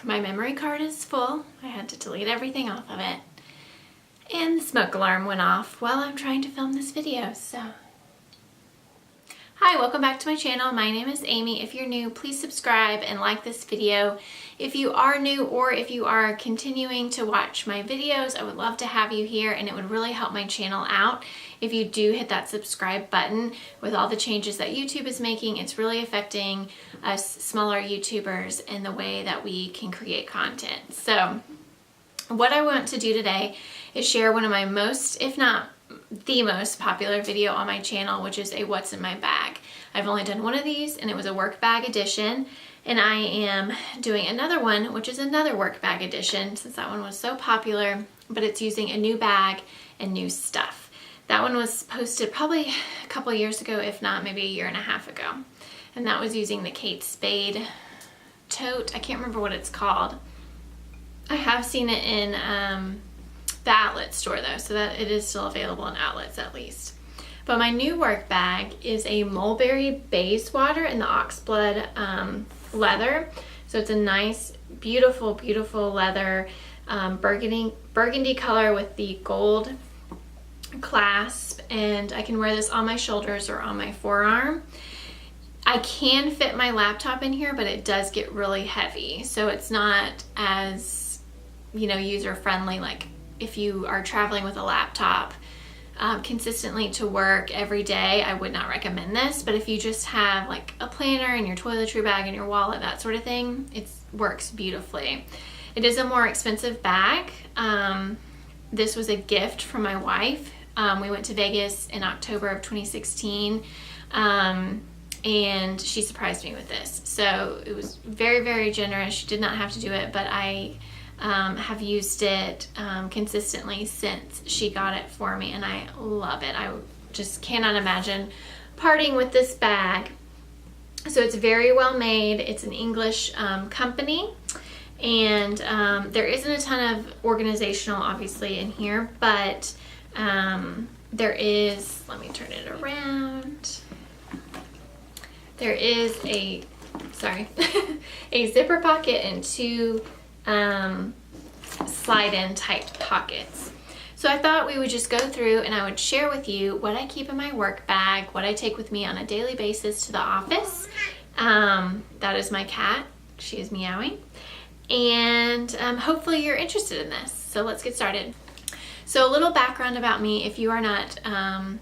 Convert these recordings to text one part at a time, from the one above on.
My memory card is full. I had to delete everything off of it. And the smoke alarm went off while I'm trying to film this video, so. Hi, welcome back to my channel. My name is Amy. If you're new, please subscribe and like this video. If you are new or if you are continuing to watch my videos, I would love to have you here, and it would really help my channel out if you do hit that subscribe button. With all the changes that YouTube is making, it's really affecting us smaller YouTubers in the way that we can create content. So what I want to do today is share one of my most, if not the most popular video on my channel, which is a what's in my bag. I've only done one of these, and it was a work bag edition, and I am doing another one, which is another work bag edition, since that one was so popular, but it's using a new bag and new stuff. That one was posted probably a couple years ago, if not maybe a year and a half ago, and that was using the Kate Spade tote. I can't remember what it's called. I have seen it in the outlet store though, so that it is still available in outlets at least. But my new work bag is a Mulberry Bayswater in the oxblood leather. So it's a nice, beautiful, beautiful leather, burgundy color with the gold clasp, and I can wear this on my shoulders or on my forearm. I can fit my laptop in here, but it does get really heavy, so it's not as, you know, user-friendly. Like if you are traveling with a laptop consistently to work every day, I would not recommend this. But if you just have like a planner and your toiletry bag and your wallet, that sort of thing, it works beautifully. It is a more expensive bag. This was a gift from my wife. We went to Vegas in October of 2016, and she surprised me with this. So it was very, very generous. She did not have to do it, but I have used it consistently since she got it for me, and I love it. I just cannot imagine parting with this bag. So it's very well made. It's an English company, and there isn't a ton of organizational obviously in here, but there is, let me turn it around. There is a, sorry, a zipper pocket and two slide-in type pockets. So I thought we would just go through and I would share with you what I keep in my work bag, what I take with me on a daily basis to the office. That is my cat. She is meowing. And hopefully you're interested in this. So let's get started. So a little background about me, if you are not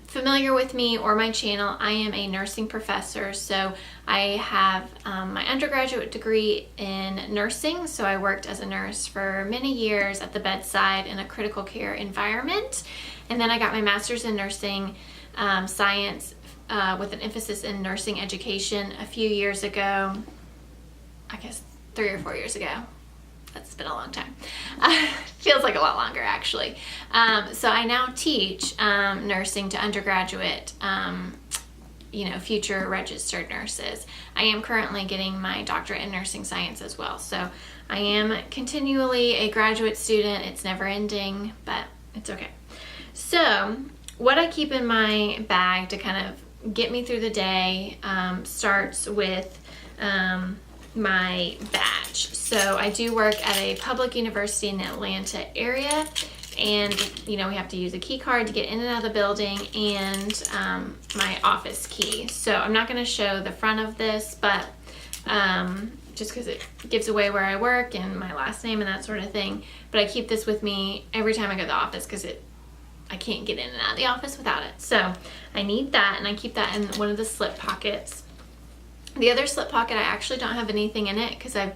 familiar with me or my channel, I am a nursing professor. So I have my undergraduate degree in nursing. So I worked as a nurse for many years at the bedside in a critical care environment. And then I got my master's in nursing science with an emphasis in nursing education a few years ago, I guess 3 or 4 years ago. That's been a long time. Feels like a lot longer actually. So I now teach nursing to undergraduate, future registered nurses. I am currently getting my doctorate in nursing science as well. So I am continually a graduate student. It's never ending, but it's okay. So what I keep in my bag to kind of get me through the day starts with my badge. So I do work at a public university in the Atlanta area, and we have to use a key card to get in and out of the building, and my office key. So I'm not going to show the front of this, but just because it gives away where I work and my last name and that sort of thing. But I keep this with me every time I go to the office because I can't get in and out of the office without it. So I need that, and I keep that in one of the slip pockets. The other slip pocket, I actually don't have anything in it because I've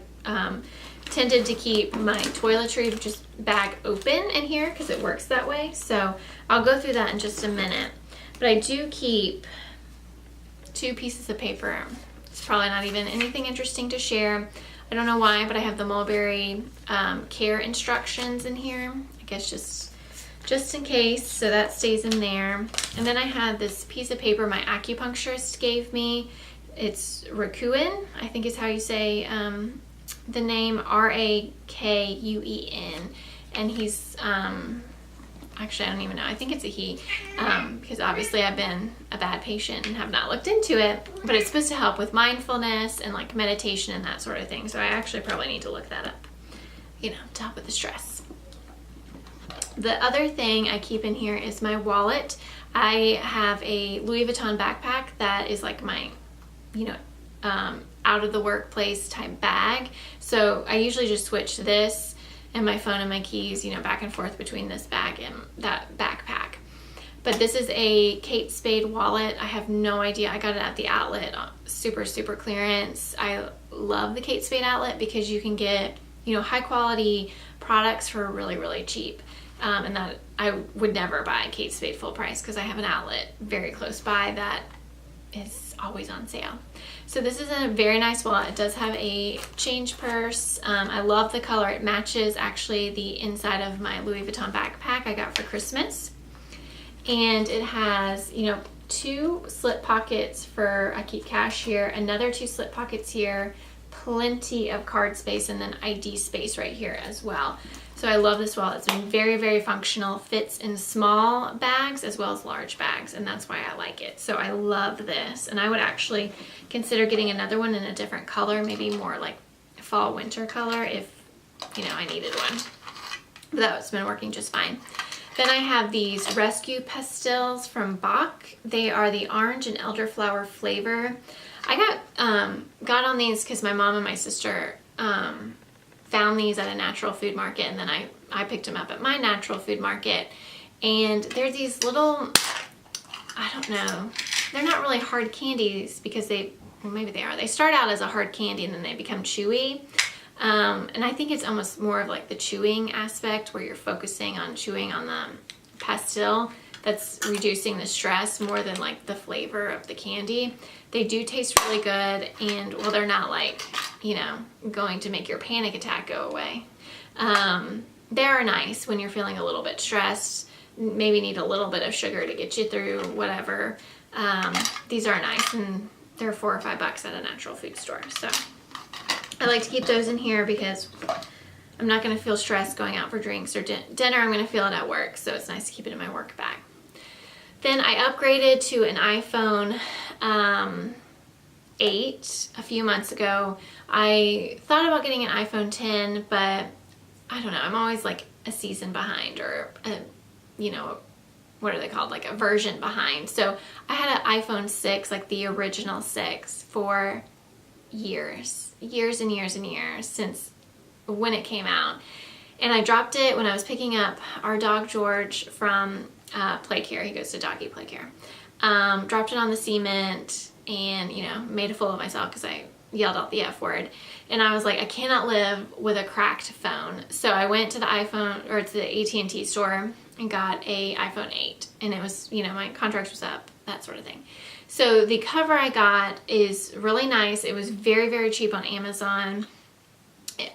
tended to keep my toiletry just bag open in here because it works that way. So I'll go through that in just a minute. But I do keep 2 pieces of paper. It's probably not even anything interesting to share. I don't know why, but I have the Mulberry care instructions in here. I guess just in case, so that stays in there. And then I have this piece of paper my acupuncturist gave me. It's Rakuen, I think is how you say the name, R-A-K-U-E-N, and he's actually I don't even know, I think it's a he, because obviously I've been a bad patient and have not looked into it, but it's supposed to help with mindfulness and like meditation and that sort of thing, so I actually probably need to look that up. you know, to help with the stress. The other thing I keep in here is my wallet. I have a Louis Vuitton backpack that is like my, you know, out of the workplace type bag. So I usually just switch this and my phone and my keys, you know, back and forth between this bag and that backpack. But this is a Kate Spade wallet. I have no idea. I got it at the outlet, super, super clearance. I love the Kate Spade outlet because you can get, you know, high quality products for really, really cheap. And that I would never buy Kate Spade full price because I have an outlet very close by that is always on sale. So this is a very nice wallet. It does have a change purse. I love the color. It matches actually the inside of my Louis Vuitton backpack I got for Christmas. And it has, you know, 2 slip pockets for, I keep cash here, another 2 slip pockets here, plenty of card space, and then ID space right here as well. So I love this wallet. It's been very, very functional. Fits in small bags as well as large bags, and that's why I like it. So I love this, and I would actually consider getting another one in a different color, maybe more like fall winter color if, you know, I needed one. But that's been working just fine. Then I have these Rescue Pastels from Bach. They are the orange and elderflower flavor. I got on these because my mom and my sister found these at a natural food market, and then I picked them up at my natural food market. And they're these little, I don't know, they're not really hard candies because well, maybe they are. They start out as a hard candy and then they become chewy. And I think it's almost more of like the chewing aspect where you're focusing on chewing on the pastil that's reducing the stress more than like the flavor of the candy. They do taste really good, and well, they're not like, you know, going to make your panic attack go away. They are nice when you're feeling a little bit stressed, maybe need a little bit of sugar to get you through whatever. These are nice, and they're $4 or $5 at a natural food store. So I like to keep those in here because I'm not going to feel stressed going out for drinks or dinner. I'm going to feel it at work, so it's nice to keep it in my work bag. Then I upgraded to an iPhone 8 a few months ago. I thought about getting an iPhone 10, but I don't know. I'm always like a season behind, or you know, what are they called? Like a version behind. So I had an iPhone 6, like the original 6, for years and years and years since when it came out. And I dropped it when I was picking up our dog George from play care. He goes to doggy play care. Dropped it on the cement and, you know, made a fool of myself because I yelled out the F word. And I was like, I cannot live with a cracked phone. So I went to the to the AT&T store and got a iPhone 8. And it was, you know, my contract was up, that sort of thing. So the cover I got is really nice. It was very, very cheap on Amazon.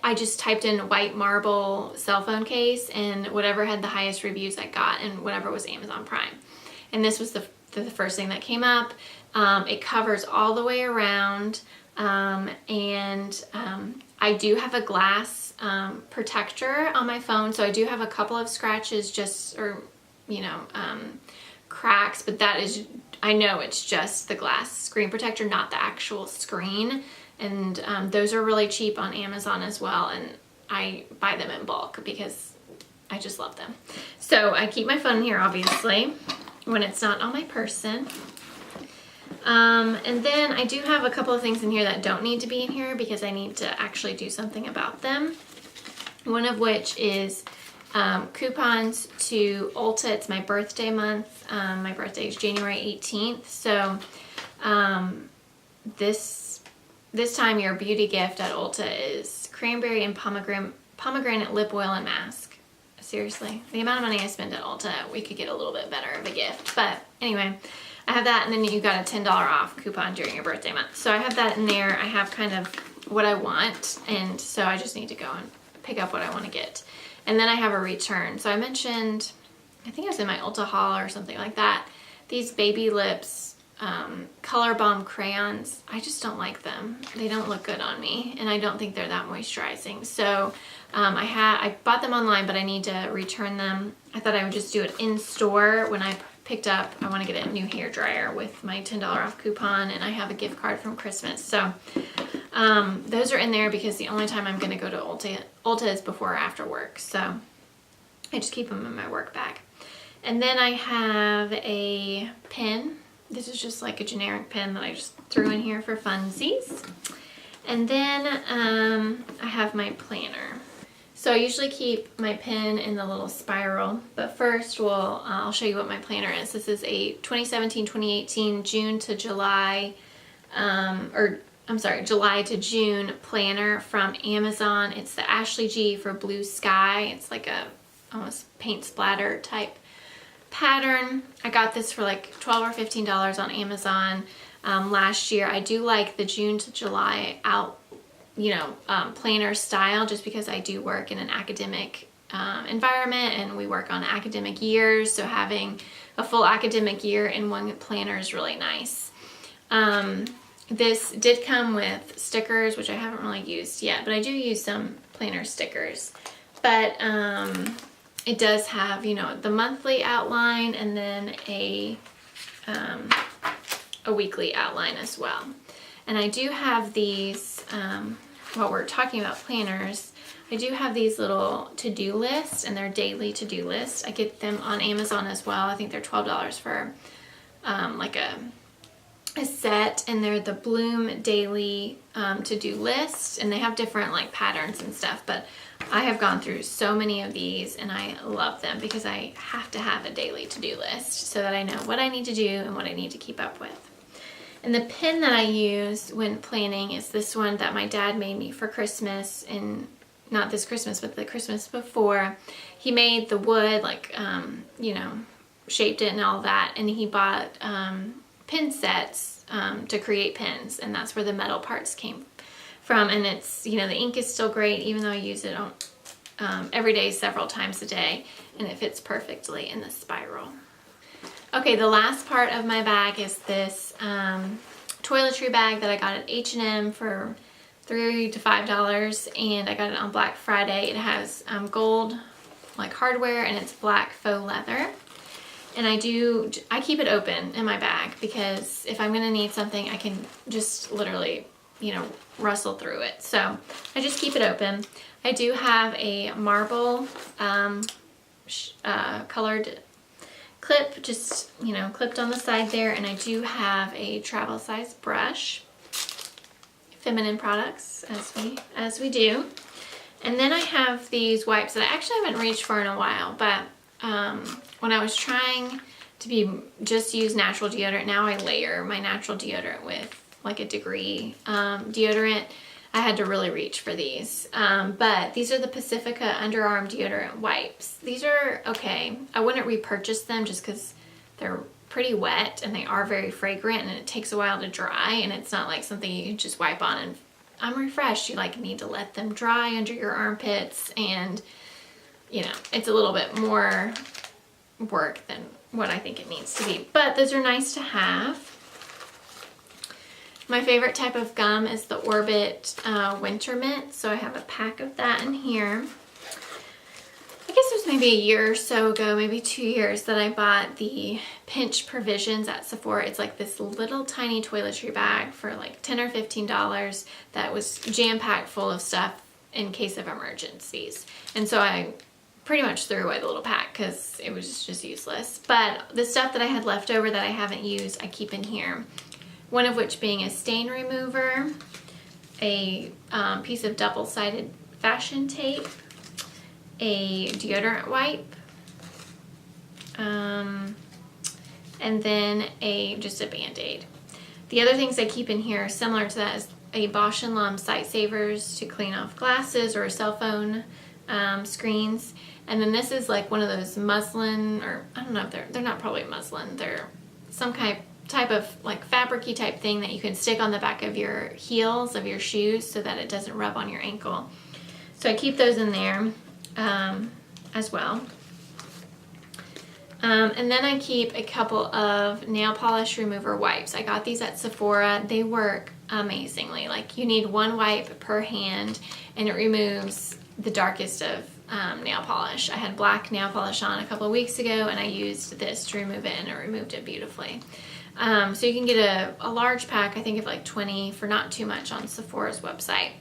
I just typed in white marble cell phone case, and whatever had the highest reviews I got, and whatever was Amazon Prime. And this was the first thing that came up. It covers all the way around, and I do have a glass protector on my phone, so I do have a couple of scratches cracks, but that is, I know it's just the glass screen protector, not the actual screen. And those are really cheap on Amazon as well, and I buy them in bulk because I just love them. So I keep my phone here, obviously, when it's not on my person. And then I do have a couple of things in here that don't need to be in here because I need to actually do something about them. One of which is coupons to Ulta. It's my birthday month. My birthday is January 18th. So this time your beauty gift at Ulta is cranberry and pomegranate lip oil and mask. Seriously, the amount of money I spend at Ulta, we could get a little bit better of a gift. But anyway, I have that, and then you got a $10 off coupon during your birthday month. So I have that in there. I have kind of what I want, and so I just need to go and pick up what I want to get. And then I have a return. So I mentioned, I think it was in my Ulta haul or something like that, these Baby Lips Color Bomb crayons. I just don't like them. They don't look good on me, and I don't think they're that moisturizing. So I bought them online, but I need to return them. I thought I would just do it in store when I picked up. I want to get a new hair dryer with my $10 off coupon, and I have a gift card from Christmas. So Those are in there because the only time I'm going to go to Ulta is before or after work. So I just keep them in my work bag. And then I have a pen. This is just like a generic pen that I just threw in here for funsies. And then I have my planner. So I usually keep my pen in the little spiral, but first I'll show you what my planner is. This is a 2017-2018 June to July, July to June planner from Amazon. It's the Ashley G for Blue Sky. It's like a almost paint splatter type pattern. I got this for like $12 or $15 on Amazon last year. I do like the June to July planner style, just because I do work in an academic environment and we work on academic years, so having a full academic year in one planner is really nice. This did come with stickers, which I haven't really used yet, but I do use some planner stickers. But it does have, the monthly outline and then a weekly outline as well. And I do have these, while we're talking about planners, I do have these little to-do lists, and they're daily to-do lists. I get them on Amazon as well. I think they're $12 for like a set, and they're the Bloom daily to-do list, and they have different like patterns and stuff, but I have gone through so many of these and I love them because I have to have a daily to-do list so that I know what I need to do and what I need to keep up with. And the pen that I use when planning is this one that my dad made me for Christmas, and not this Christmas, but the Christmas before. He made the wood, like, shaped it and all that, and he bought pen sets to create pens, and that's where the metal parts came from. And it's, the ink is still great, even though I use it every day, several times a day, and it fits perfectly in the spiral. Okay, the last part of my bag is this toiletry bag that I got at H&M for $3 to $5, and I got it on Black Friday. It has gold like hardware, and it's black faux leather. And I keep it open in my bag because if I'm gonna need something, I can just literally, rustle through it. So I just keep it open. I do have a marble colored clip, just, clipped on the side there, and I do have a travel size brush. Feminine products, as we do. And then I have these wipes that I actually haven't reached for in a while, but when I was trying to just use natural deodorant, now I layer my natural deodorant with like a degree deodorant. I had to really reach for these, but these are the Pacifica Underarm deodorant wipes. These are okay. I wouldn't repurchase them just because they're pretty wet and they are very fragrant, and it takes a while to dry, and it's not like something you can just wipe on and I'm refreshed. You need to let them dry under your armpits, and it's a little bit more work than what I think it needs to be, but those are nice to have. My favorite type of gum is the Orbit Winter Mint, so I have a pack of that in here. I guess it was maybe a year or so ago, maybe 2 years, that I bought the Pinch Provisions at Sephora. It's like this little tiny toiletry bag for like $10 or $15 that was jam-packed full of stuff in case of emergencies. And so I pretty much threw away the little pack because it was just useless. But the stuff that I had left over that I haven't used, I keep in here. One of which being a stain remover, a piece of double-sided fashion tape, a deodorant wipe, and then just a Band-Aid. The other things I keep in here similar to that is a Bosch & Lomb Sight Savers to clean off glasses or cell phone screens. And then this is like one of those muslin, or I don't know if they're not probably muslin, they're some type of like fabric-y type thing that you can stick on the back of your heels of your shoes so that it doesn't rub on your ankle. So I keep those in there as well. And then I keep a couple of nail polish remover wipes. I got these at Sephora. They work amazingly. Like, you need one wipe per hand and it removes the darkest of nail polish. I had black nail polish on a couple of weeks ago and I used this to remove it, and it removed it beautifully. So you can get a large pack, I think of like 20 for not too much on Sephora's website.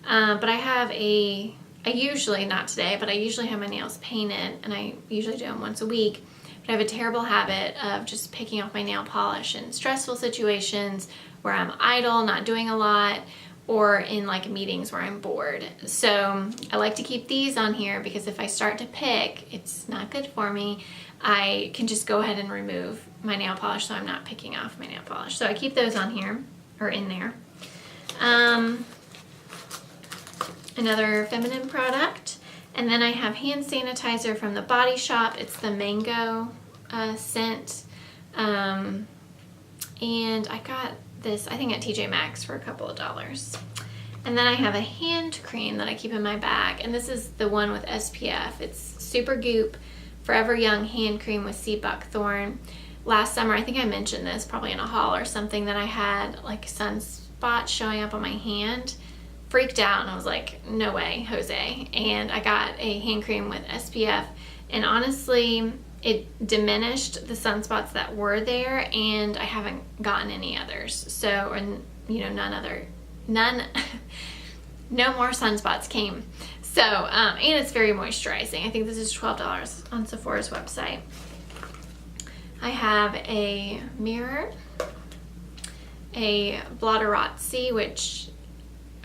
But I usually, not today, but I usually have my nails painted, and I usually do them once a week. But I have a terrible habit of just picking off my nail polish in stressful situations where I'm idle, not doing a lot, or in like meetings where I'm bored. So I like to keep these on here because if I start to pick, it's not good for me. I can just go ahead and remove my nail polish so I'm not picking off my nail polish. So I keep those on here, or in there. Another feminine product. And then I have hand sanitizer from the Body Shop. It's the mango scent. And I got this, I think at TJ Maxx for a couple of dollars. And then I have a hand cream that I keep in my bag. And this is the one with SPF. It's Super Goop Forever Young Hand Cream with Sea Buckthorn. Last summer, I think I mentioned this probably in a haul or something, that I had like sunspots showing up on my hand. Freaked out, and I was like, no way, Jose. And I got a hand cream with SPF, and honestly, it diminished the sunspots that were there, and I haven't gotten any others. So, and you know, no more sunspots came. So, and it's very moisturizing. I think this is $12 on Sephora's website. I have a mirror, a Blotterazzi, which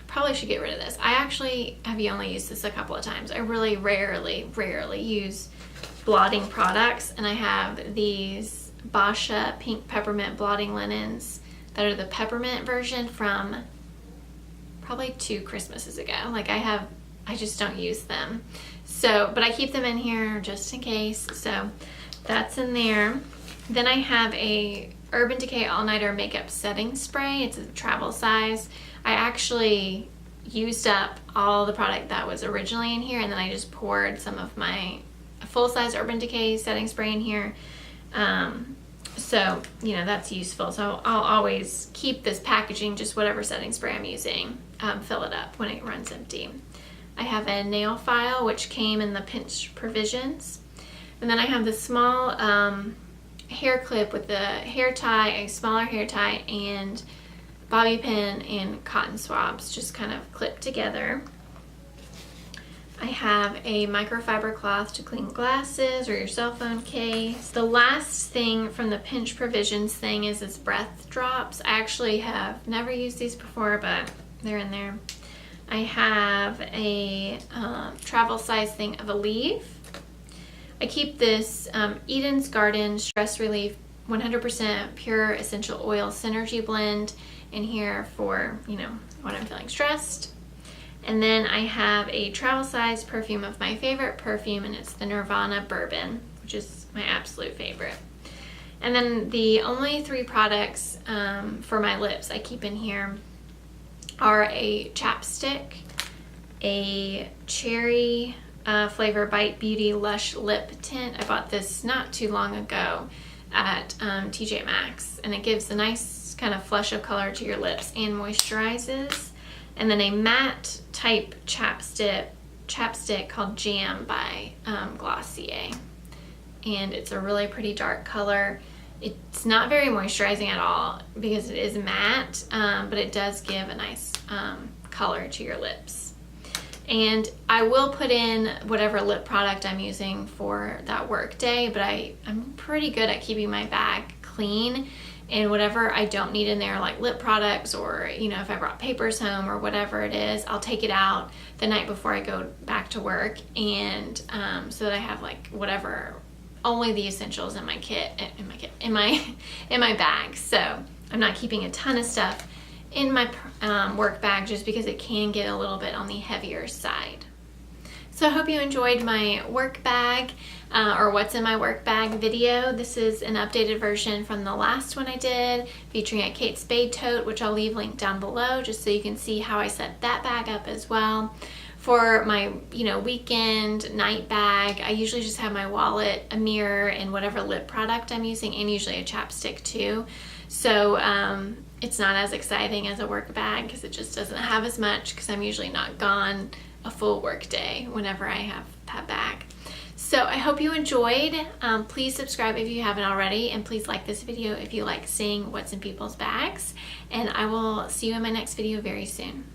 probably should get rid of this. I actually have only used this a couple of times. I really rarely use blotting products, and I have these Basha pink peppermint blotting linens that are the peppermint version from probably 2 Christmases ago. Like I just don't use them. So, but I keep them in here just in case. So that's in there. Then I have a Urban Decay All Nighter Makeup Setting Spray. It's a travel size. I actually used up all the product that was originally in here, and then I just poured some of my full-size Urban Decay setting spray in here. So, you know, that's useful. So I'll always keep this packaging, just whatever setting spray I'm using, fill it up when it runs empty. I have a nail file, which came in the pinch provisions. And then I have the small hair clip with the hair tie, a smaller hair tie, and bobby pin and cotton swabs just kind of clipped together. I have a microfiber cloth to clean glasses or your cell phone case. The last thing from the pinch provisions thing is this breath drops. I actually have never used these before, but they're in there. I have a travel size thing of Aleve. I keep this Eden's Garden Stress Relief 100% Pure Essential Oil Synergy Blend in here for, you know, when I'm feeling stressed. And then I have a travel size perfume of my favorite perfume, and it's the Nirvana Bourbon, which is my absolute favorite. And then the only 3 products for my lips I keep in here are a chapstick, a cherry flavor Bite Beauty Lush Lip Tint. I bought this not too long ago at TJ Maxx, and it gives a nice kind of flush of color to your lips and moisturizes. And then a matte type chapstick called Jam by Glossier, and it's a really pretty dark color. It's not very moisturizing at all because it is matte, but it does give a nice color to your lips. And I will put in whatever lip product I'm using for that work day, but I'm pretty good at keeping my bag clean, and whatever I don't need in there, like lip products, or, you know, if I brought papers home or whatever it is, I'll take it out the night before I go back to work, and so that I have like whatever, only the essentials in my in my bag. So I'm not keeping a ton of stuff in my work bag, just because it can get a little bit on the heavier side. So I hope you enjoyed my work bag or what's in my work bag video. This is an updated version from the last one I did, featuring a Kate Spade tote, which I'll leave linked down below just so you can see how I set that bag up as well. For my, you know, weekend night bag, I usually just have my wallet, a mirror, and whatever lip product I'm using, and usually a chapstick too. So it's not as exciting as a work bag because it just doesn't have as much, because I'm usually not gone a full work day whenever I have that bag. So I hope you enjoyed. Please subscribe if you haven't already, and please like this video if you like seeing what's in people's bags. And I will see you in my next video very soon.